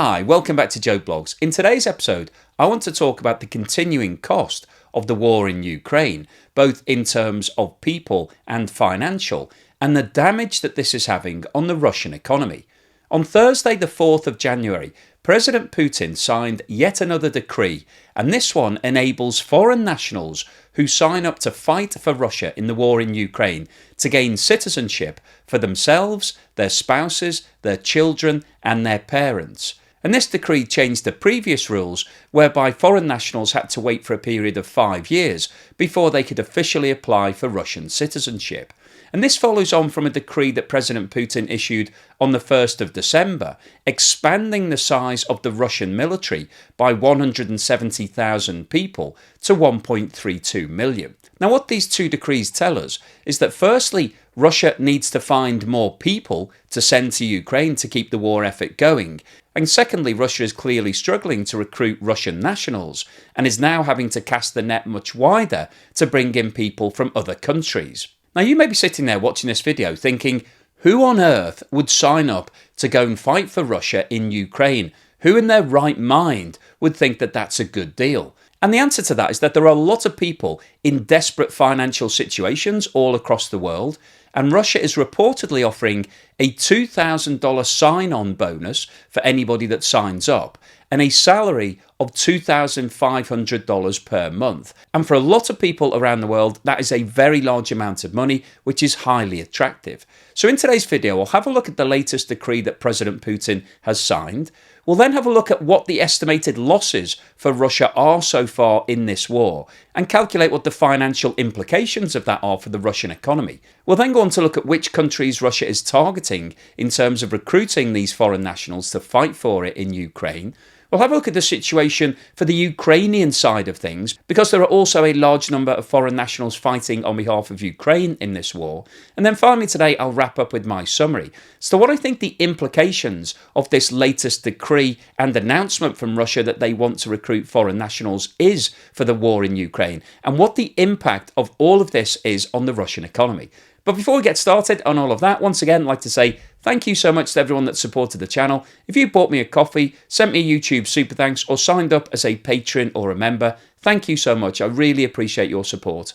Hi, welcome back to Joe Blogs. In today's episode, I want to talk about the continuing cost of the war in Ukraine, both in terms of people and financial, and the damage that this is having on the Russian economy. On Thursday, the 4th of January, President Putin signed yet another decree, and this one enables foreign nationals who sign up to fight for Russia in the war in Ukraine to gain citizenship for themselves, their spouses, their children, and their parents. And this decree changed the previous rules whereby foreign nationals had to wait for a period of 5 years before they could officially apply for Russian citizenship. And this follows on from a decree that President Putin issued on the 1st of December, expanding the size of the Russian military by 170,000 people to 1.32 million. Now, what these two decrees tell us is that firstly, Russia needs to find more people to send to Ukraine to keep the war effort going. And secondly, Russia is clearly struggling to recruit Russian nationals and is now having to cast the net much wider to bring in people from other countries. Now, you may be sitting there watching this video thinking, who on earth would sign up to go and fight for Russia in Ukraine? Who in their right mind would think that that's a good deal? And the answer to that is that there are a lot of people in desperate financial situations all across the world, and Russia is reportedly offering a $2,000 sign-on bonus for anybody that signs up, and a salary of $2,500 per month. And for a lot of people around the world, that is a very large amount of money, which is highly attractive. So in today's video, we'll have a look at the latest decree that President Putin has signed. We'll then have a look at what the estimated losses for Russia are so far in this war, and calculate what the financial implications of that are for the Russian economy. We'll then go on to look at which countries Russia is targeting in terms of recruiting these foreign nationals to fight for it in Ukraine. We'll have a look at the situation for the Ukrainian side of things, because there are also a large number of foreign nationals fighting on behalf of Ukraine in this war. And then finally today, I'll wrap up with my summary. So what I think the implications of this latest decree and announcement from Russia that they want to recruit foreign nationals is for the war in Ukraine, and what the impact of all of this is on the Russian economy. But before we get started on all of that, once again, I'd like to say thank you so much to everyone that supported the channel. If you bought me a coffee, sent me a YouTube super thanks, or signed up as a patron or a member, thank you so much. I really appreciate your support.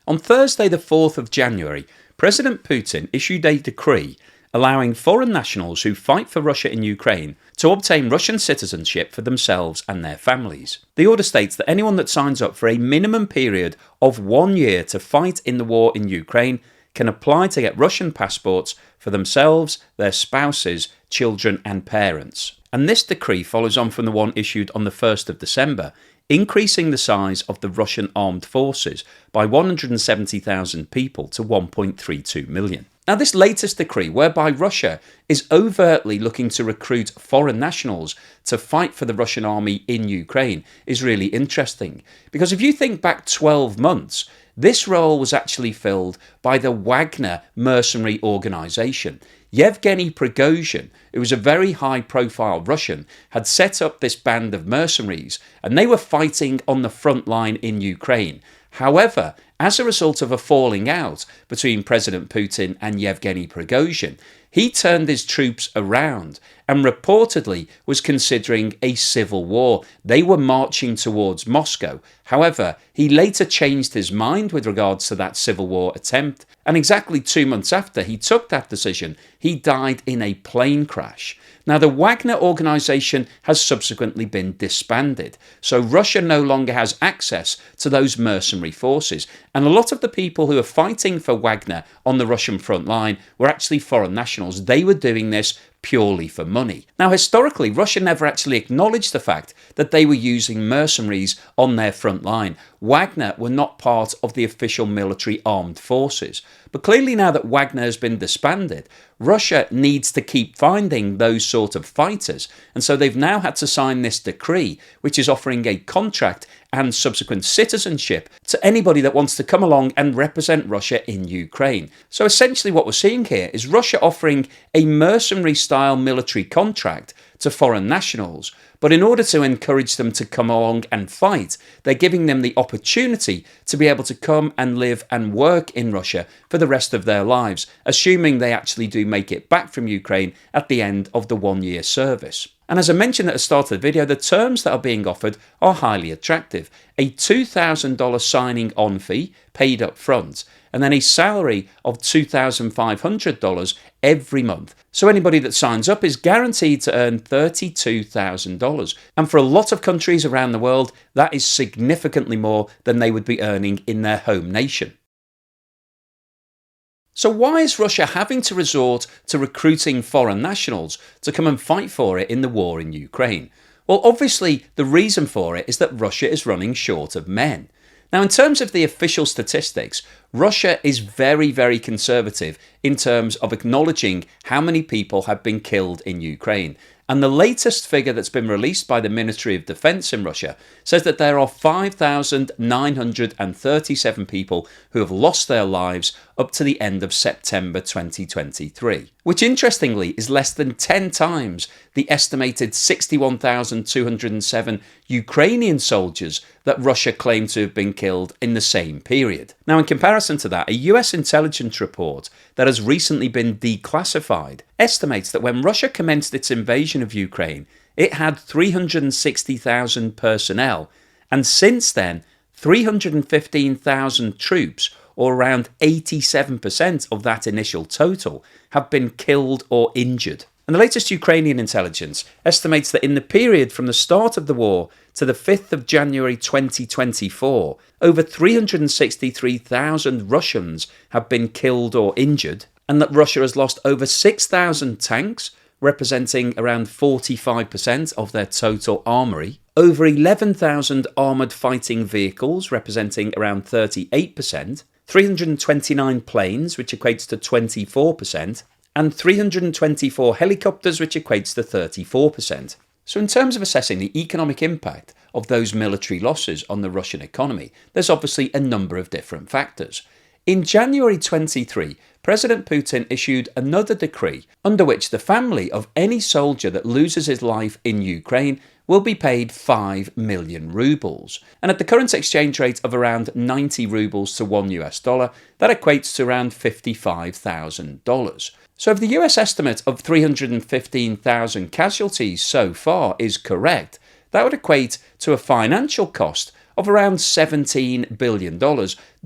On Thursday, the 4th of January, President Putin issued a decree allowing foreign nationals who fight for Russia in Ukraine to obtain Russian citizenship for themselves and their families. The order states that anyone that signs up for a minimum period of 1 year to fight in the war in Ukraine can apply to get Russian passports for themselves, their spouses, children and parents. And this decree follows on from the one issued on the 1st of December, increasing the size of the Russian armed forces by 170,000 people to 1.32 million. Now, this latest decree, whereby Russia is overtly looking to recruit foreign nationals to fight for the Russian army in Ukraine, is really interesting. Because if you think back 12 months, this role was actually filled by the Wagner mercenary organisation. Yevgeny Prigozhin, who was a very high-profile Russian, had set up this band of mercenaries, and they were fighting on the front line in Ukraine. However, as a result of a falling out between President Putin and Yevgeny Prigozhin, he turned his troops around and reportedly was considering a civil war. They were marching towards Moscow. However, he later changed his mind with regards to that civil war attempt, and exactly 2 months after he took that decision, he died in a plane crash. Now, the Wagner organisation has subsequently been disbanded, so Russia no longer has access to those mercenary forces, and a lot of the people who are fighting for Wagner on the Russian front line were actually foreign nationals. They were doing this purely for money. Now, historically, Russia never actually acknowledged the fact that they were using mercenaries on their front line. Wagner were not part of the official military armed forces. But clearly now that Wagner has been disbanded, Russia needs to keep finding those sort of fighters. And so they've now had to sign this decree, which is offering a contract and subsequent citizenship to anybody that wants to come along and represent Russia in Ukraine. So essentially what we're seeing here is Russia offering a mercenary style style military contract to foreign nationals, but in order to encourage them to come along and fight, they're giving them the opportunity to be able to come and live and work in Russia for the rest of their lives, assuming they actually do make it back from Ukraine at the end of the 1-year service. And as I mentioned at the start of the video, the terms that are being offered are highly attractive. A $2,000 signing on fee paid up front, and then a salary of $2,500 every month. So anybody that signs up is guaranteed to earn $32,000. And for a lot of countries around the world, that is significantly more than they would be earning in their home nation. So why is Russia having to resort to recruiting foreign nationals to come and fight for it in the war in Ukraine? Well, obviously the reason for it is that Russia is running short of men. Now, in terms of the official statistics, Russia is very, very conservative in terms of acknowledging how many people have been killed in Ukraine. And the latest figure that's been released by the Ministry of Defense in Russia says that there are 5,937 people who have lost their lives up to the end of September 2023, which interestingly is less than 10 times the estimated 61,207 Ukrainian soldiers that Russia claimed to have been killed in the same period. Now, in comparison to that, a US intelligence report that has recently been declassified estimates that when Russia commenced its invasion of Ukraine, it had 360,000 personnel, and since then 315,000 troops, or around 87% of that initial total, have been killed or injured. And the latest Ukrainian intelligence estimates that in the period from the start of the war to the 5th of January 2024, over 363,000 Russians have been killed or injured, and that Russia has lost over 6,000 tanks, representing around 45% of their total armoury, over 11,000 armoured fighting vehicles, representing around 38%, 329 planes, which equates to 24%, and 324 helicopters, which equates to 34%. So in terms of assessing the economic impact of those military losses on the Russian economy, there's obviously a number of different factors. In January 23, President Putin issued another decree under which the family of any soldier that loses his life in Ukraine will be paid 5 million rubles. And at the current exchange rate of around 90 rubles to $1, that equates to around $55,000. So if the US estimate of 315,000 casualties so far is correct, that would equate to a financial cost of around $17 billion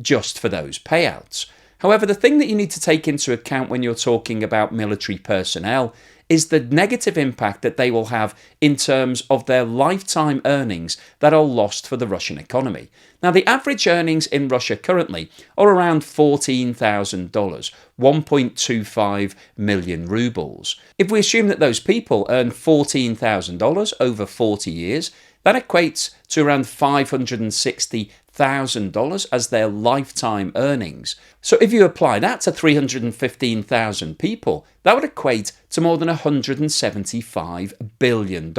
just for those payouts. However, the thing that you need to take into account when you're talking about military personnel is the negative impact that they will have in terms of their lifetime earnings that are lost for the Russian economy. Now, the average earnings in Russia currently are around $14,000, 1.25 million rubles. If we assume that those people earn $14,000 over 40 years, that equates to around $560,000 as their lifetime earnings. So if you apply that to 315,000 people, that would equate to more than $175 billion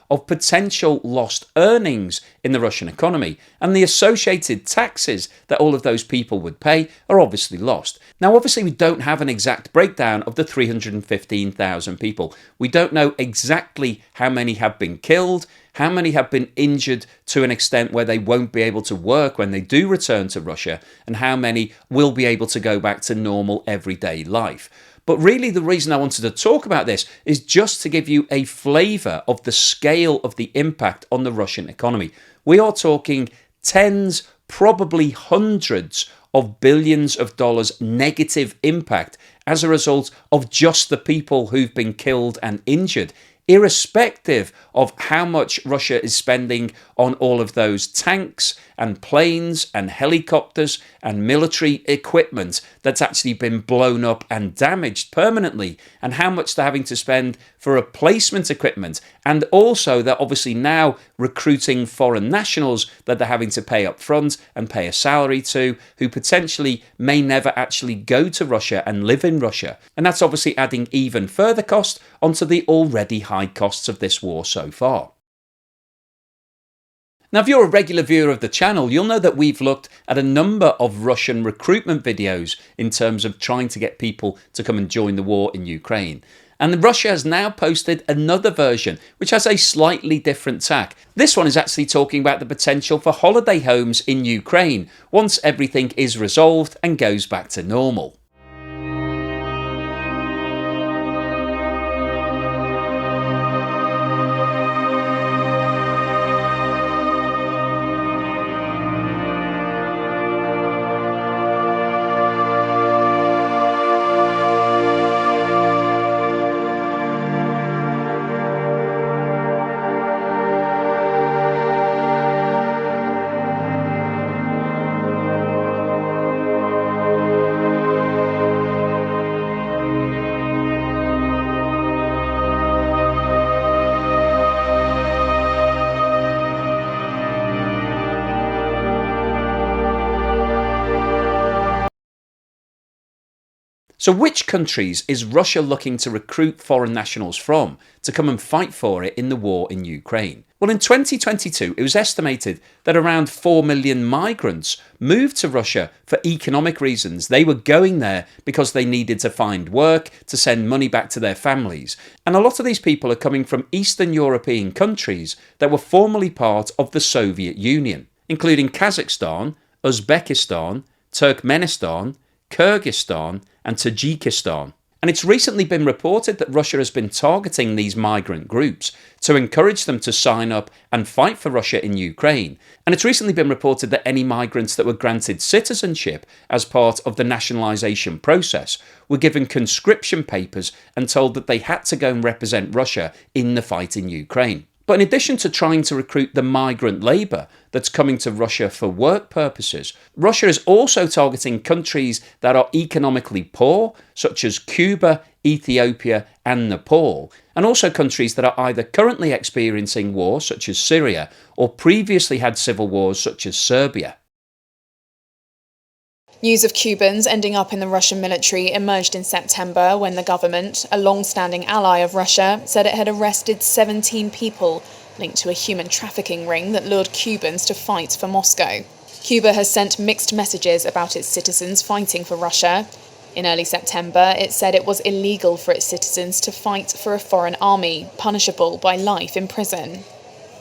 of potential lost earnings in the Russian economy, and the associated taxes that all of those people would pay are obviously lost. Now, obviously, we don't have an exact breakdown of the 315,000 people. We don't know exactly how many have been killed, how many have been injured to an extent where they won't be able to work when they do return to Russia, and how many will be able to go back to normal everyday life. But really the reason I wanted to talk about this is just to give you a flavour of the scale of the impact on the Russian economy. We are talking tens, probably hundreds of billions of dollars negative impact as a result of just the people who've been killed and injured, irrespective of how much Russia is spending on all of those tanks and planes and helicopters and military equipment that's actually been blown up and damaged permanently, and how much they're having to spend for replacement equipment, and also they're obviously now recruiting foreign nationals that they're having to pay up front and pay a salary to, who potentially may never actually go to Russia and live in Russia. And that's obviously adding even further cost onto the already high costs of this war so far. Now, if you're a regular viewer of the channel, you'll know that we've looked at a number of Russian recruitment videos in terms of trying to get people to come and join the war in Ukraine. And Russia has now posted another version, which has a slightly different tack. This one is actually talking about the potential for holiday homes in Ukraine once everything is resolved and goes back to normal. So which countries is Russia looking to recruit foreign nationals from to come and fight for it in the war in Ukraine? Well, in 2022, it was estimated that around 4 million migrants moved to Russia for economic reasons. They were going there because they needed to find work, to send money back to their families. And a lot of these people are coming from Eastern European countries that were formerly part of the Soviet Union, including Kazakhstan, Uzbekistan, Turkmenistan, Kyrgyzstan and Tajikistan. And it's recently been reported that Russia has been targeting these migrant groups to encourage them to sign up and fight for Russia in Ukraine. And it's recently been reported that any migrants that were granted citizenship as part of the nationalisation process were given conscription papers and told that they had to go and represent Russia in the fight in Ukraine. But in addition to trying to recruit the migrant labour that's coming to Russia for work purposes, Russia is also targeting countries that are economically poor, such as Cuba, Ethiopia and Nepal, and also countries that are either currently experiencing war, such as Syria, or previously had civil wars, such as Serbia. News of Cubans ending up in the Russian military emerged in September when the government, a long-standing ally of Russia, said it had arrested 17 people linked to a human trafficking ring that lured Cubans to fight for Moscow. Cuba has sent mixed messages about its citizens fighting for Russia. In early September, it said it was illegal for its citizens to fight for a foreign army, punishable by life in prison.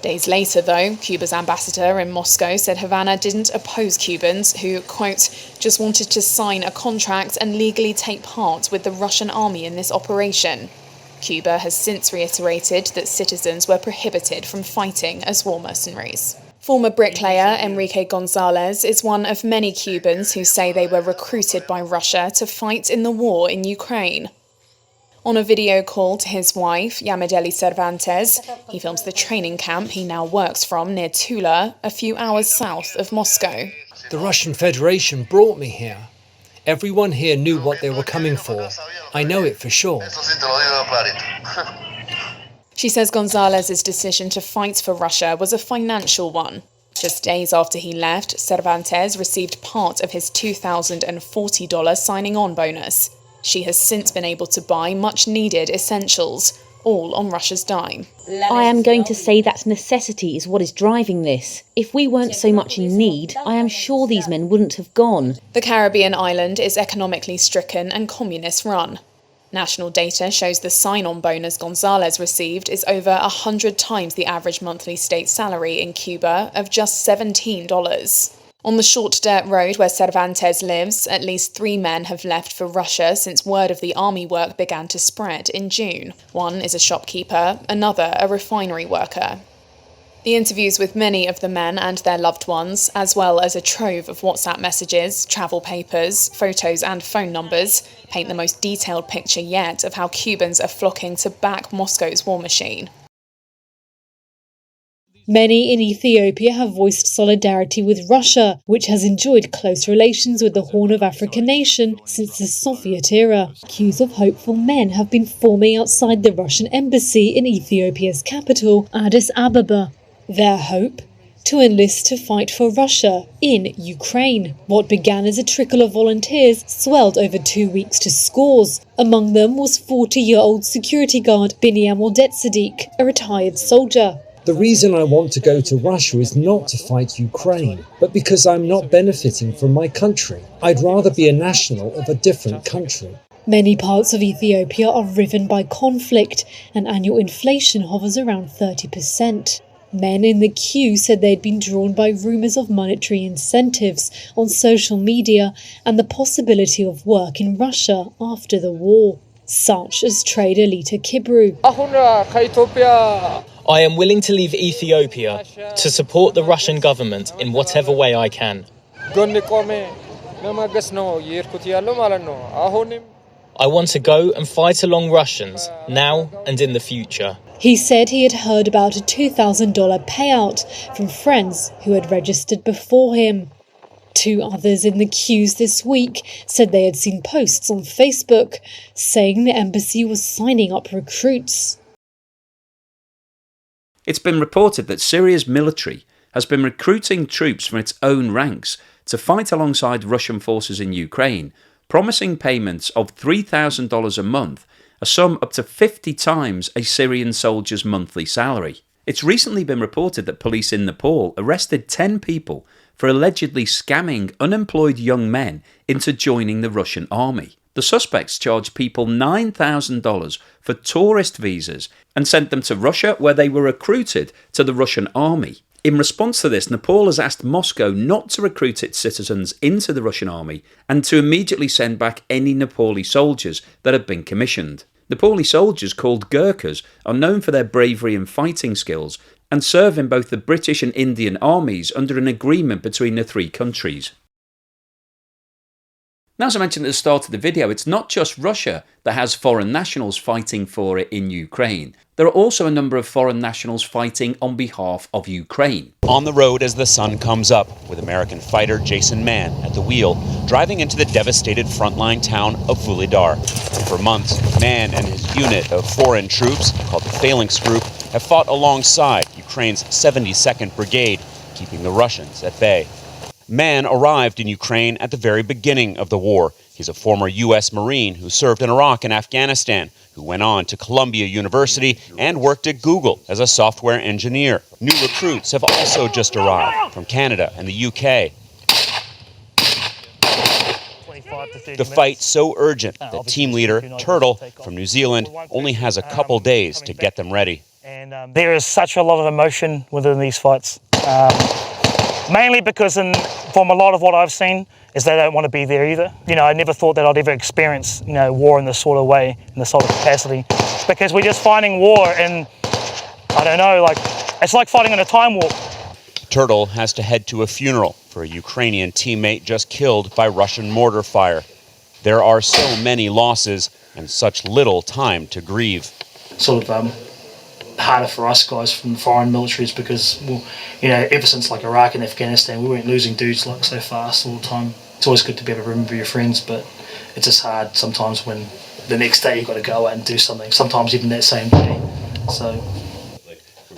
Days later, though, Cuba's ambassador in Moscow said Havana didn't oppose Cubans who, quote, just wanted to sign a contract and legally take part with the Russian army in this operation. Cuba has since reiterated that citizens were prohibited from fighting as war mercenaries. Former bricklayer Enrique Gonzalez is one of many Cubans who say they were recruited by Russia to fight in the war in Ukraine. On a video call to his wife, Yamideli Cervantes, he films the training camp he now works from near Tula, a few hours south of Moscow. The Russian Federation brought me here. Everyone here knew what they were coming for. I know it for sure. She says Gonzalez's decision to fight for Russia was a financial one. Just days after he left, Cervantes received part of his $2,040 signing-on bonus. She has since been able to buy much-needed essentials, all on Russia's dime. I am going to say that necessity is what is driving this. If we weren't so much in need, I am sure these men wouldn't have gone. The Caribbean island is economically stricken and communist-run. National data shows the sign-on bonus Gonzalez received is over 100 times the average monthly state salary in Cuba of just $17. On the short dirt road where Cervantes lives, at least 3 men have left for Russia since word of the army work began to spread in June. One is a shopkeeper, another a refinery worker. The interviews with many of the men and their loved ones, as well as a trove of WhatsApp messages, travel papers, photos and phone numbers, paint the most detailed picture yet of how Cubans are flocking to back Moscow's war machine. Many in Ethiopia have voiced solidarity with Russia, which has enjoyed close relations with the Horn of Africa nation since the Soviet era. Queues of hopeful men have been forming outside the Russian embassy in Ethiopia's capital, Addis Ababa. Their hope? To enlist to fight for Russia in Ukraine. What began as a trickle of volunteers swelled over 2 weeks to scores. Among them was 40-year-old security guard Binyam Odet-Sadiq, a retired soldier. The reason I want to go to Russia is not to fight Ukraine, but because I'm not benefiting from my country. I'd rather be a national of a different country. Many parts of Ethiopia are riven by conflict, and annual inflation hovers around 30%. Men in the queue said they'd been drawn by rumours of monetary incentives on social media and the possibility of work in Russia after the war, such as trader Lita Kibru. I am willing to leave Ethiopia to support the Russian government in whatever way I can. I want to go and fight along Russians now and in the future. He said he had heard about a $2,000 payout from friends who had registered before him. 2 others in the queues this week said they had seen posts on Facebook saying the embassy was signing up recruits. It's been reported that Syria's military has been recruiting troops from its own ranks to fight alongside Russian forces in Ukraine, promising payments of $3,000 a month, a sum up to 50 times a Syrian soldier's monthly salary. It's recently been reported that police in Nepal arrested 10 people for allegedly scamming unemployed young men into joining the Russian army. The suspects charged people $9,000 for tourist visas and sent them to Russia, where they were recruited to the Russian army. In response to this, Nepal has asked Moscow not to recruit its citizens into the Russian army and to immediately send back any Nepali soldiers that have been commissioned. Nepali soldiers, called Gurkhas, are known for their bravery and fighting skills and serve in both the British and Indian armies under an agreement between the 3 countries. Now, as I mentioned at the start of the video, it's not just Russia that has foreign nationals fighting for it in Ukraine. There are also a number of foreign nationals fighting on behalf of Ukraine. On the road as the sun comes up, with American fighter Jason Mann at the wheel, driving into the devastated frontline town of Vuhledar. For months, Mann and his unit of foreign troops, called the Phalanx Group, have fought alongside Ukraine's 72nd Brigade, keeping the Russians at bay. Mann arrived in Ukraine at the very beginning of the war. He's a former U.S. Marine who served in Iraq and Afghanistan, who went on to Columbia University and worked at Google as a software engineer. New recruits have also just arrived from Canada and the UK. The fight's so urgent that team leader Turtle from New Zealand only has a couple days to get them ready. And there is such a lot of emotion within these fights. Mainly because from a lot of what I've seen is they don't want to be there either. I never thought that I'd ever experience, war in this sort of way, in this sort of capacity. Because we're just fighting war and, I don't know, it's like fighting in a time warp. Turtle has to head to a funeral for a Ukrainian teammate just killed by Russian mortar fire. There are so many losses and such little time to grieve. Sort of harder for us guys from foreign militaries because, ever since Iraq and Afghanistan, we weren't losing dudes so fast all the time. It's always good to be able to remember your friends, but it's just hard sometimes when the next day you've got to go out and do something, sometimes even that same day. So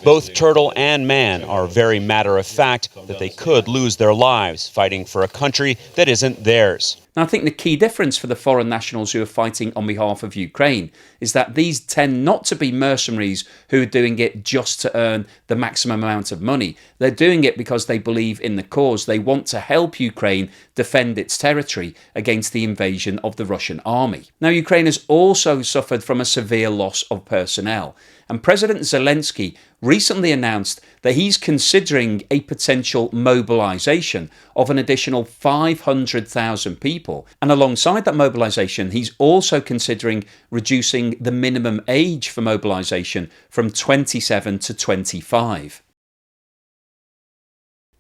both Turtle and Mann are very matter-of-fact that they could lose their lives fighting for a country that isn't theirs. Now, I think the key difference for the foreign nationals who are fighting on behalf of Ukraine is that these tend not to be mercenaries who are doing it just to earn the maximum amount of money. They're doing it because they believe in the cause. They want to help Ukraine defend its territory against the invasion of the Russian army. Now, Ukraine has also suffered from a severe loss of personnel, and President Zelensky recently announced that he's considering a potential mobilization of an additional 500,000 people. And alongside that mobilization, he's also considering reducing the minimum age for mobilization from 27 to 25.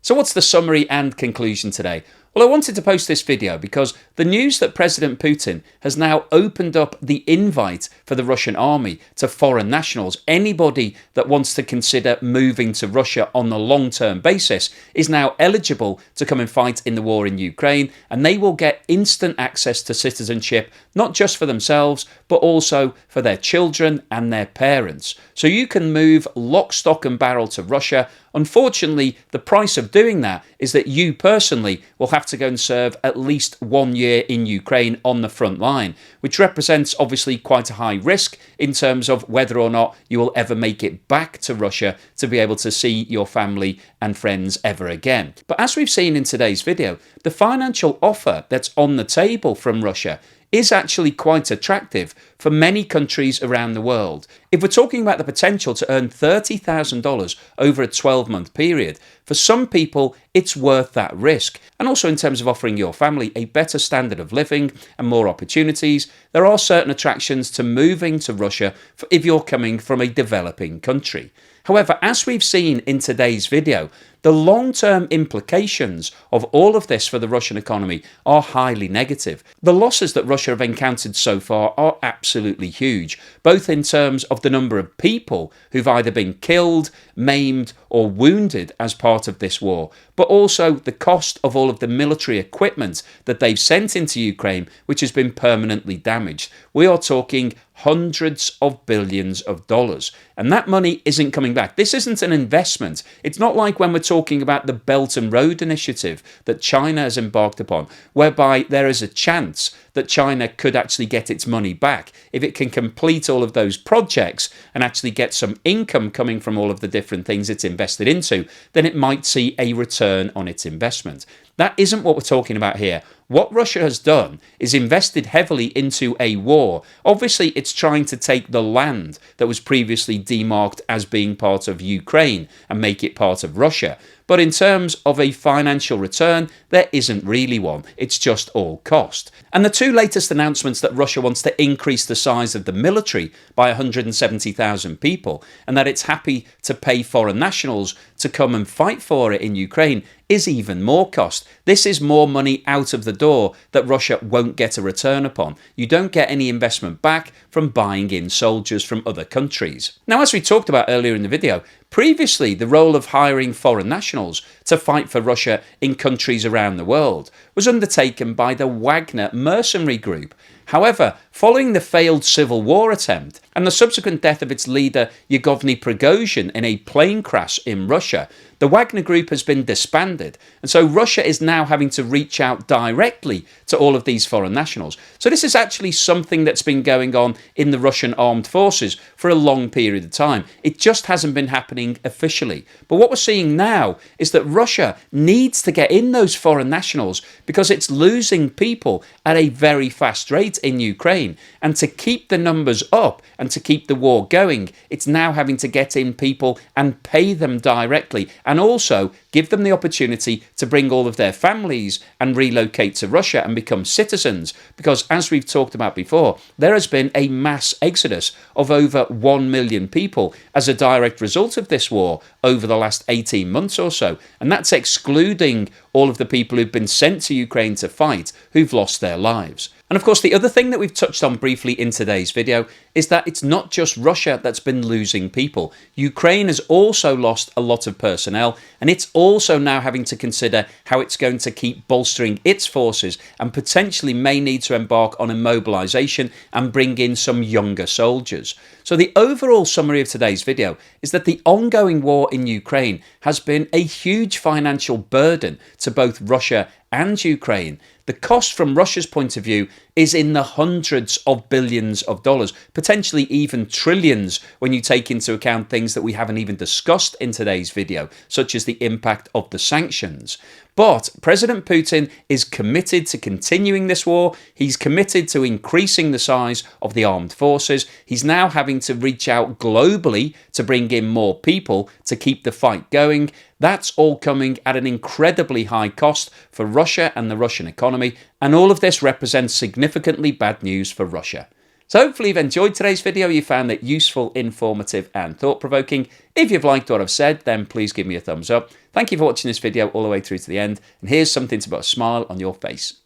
So what's the summary and conclusion today? Well, I wanted to post this video because the news that President Putin has now opened up the invite for the Russian army to foreign nationals, anybody that wants to consider moving to Russia on a long-term basis, is now eligible to come and fight in the war in Ukraine, and they will get instant access to citizenship, not just for themselves, but also for their children and their parents. So you can move lock, stock and barrel to Russia. Unfortunately, the price of doing that is that you personally will have to go and serve at least 1 year in Ukraine on the front line, which represents obviously quite a high risk in terms of whether or not you will ever make it back to Russia to be able to see your family and friends ever again. But as we've seen in today's video, the financial offer that's on the table from Russia is actually quite attractive for many countries around the world. If we're talking about the potential to earn $30,000 over a 12-month period, for some people it's worth that risk. And also in terms of offering your family a better standard of living and more opportunities, there are certain attractions to moving to Russia if you're coming from a developing country. However, as we've seen in today's video, the long-term implications of all of this for the Russian economy are highly negative. The losses that Russia have encountered so far are absolutely huge, both in terms of the number of people who've either been killed, maimed or wounded as part of this war, but also the cost of all of the military equipment that they've sent into Ukraine, which has been permanently damaged. We are talking hundreds of billions of dollars, and that money isn't coming back. This isn't an investment. It's not like when we're talking about the Belt and Road Initiative that China has embarked upon, whereby there is a chance that China could actually get its money back if it can complete all of those projects and actually get some income coming from all of the different things it's invested into. Then it might see a return on its investment. That isn't what we're talking about here. What Russia has done is invested heavily into a war. Obviously, it's trying to take the land that was previously demarked as being part of Ukraine and make it part of Russia. But in terms of a financial return, there isn't really one. It's just all cost. And the two latest announcements that Russia wants to increase the size of the military by 170,000 people and that it's happy to pay foreign nationals to come and fight for it in Ukraine is even more cost. This is more money out of the door that Russia won't get a return upon. You don't get any investment back from buying in soldiers from other countries. Now, as we talked about earlier in the video, previously the role of hiring foreign nationals to fight for Russia in countries around the world was undertaken by the Wagner mercenary group. However, following the failed civil war attempt and the subsequent death of its leader Yevgeny Prigozhin in a plane crash in Russia, the Wagner Group has been disbanded, and so Russia is now having to reach out directly to all of these foreign nationals. So this is actually something that's been going on in the Russian armed forces for a long period of time. It just hasn't been happening officially. But what we're seeing now is that Russia needs to get in those foreign nationals because it's losing people at a very fast rate in Ukraine. And to keep the numbers up and to keep the war going, it's now having to get in people and pay them directly, and also give them the opportunity to bring all of their families and relocate to Russia and become citizens. Because as we've talked about before, there has been a mass exodus of over 1 million people as a direct result of this war over the last 18 months or so. And that's excluding all of the people who've been sent to Ukraine to fight, who've lost their lives. And of course, the other thing that we've touched on briefly in today's video is that it's not just Russia that's been losing people. Ukraine has also lost a lot of personnel, and it's also now having to consider how it's going to keep bolstering its forces and potentially may need to embark on a mobilization and bring in some younger soldiers. So the overall summary of today's video is that the ongoing war in Ukraine has been a huge financial burden to both Russia and Ukraine. The cost from Russia's point of view is in the hundreds of billions of dollars, potentially even trillions when you take into account things that we haven't even discussed in today's video, such as the impact of the sanctions. But President Putin is committed to continuing this war. He's committed to increasing the size of the armed forces. He's now having to reach out globally to bring in more people to keep the fight going. That's all coming at an incredibly high cost for Russia and the Russian economy, and all of this represents significantly bad news for Russia. So hopefully you've enjoyed today's video, you found it useful, informative and thought-provoking. If you've liked what I've said, then please give me a thumbs up. Thank you for watching this video all the way through to the end, and here's something to put a smile on your face.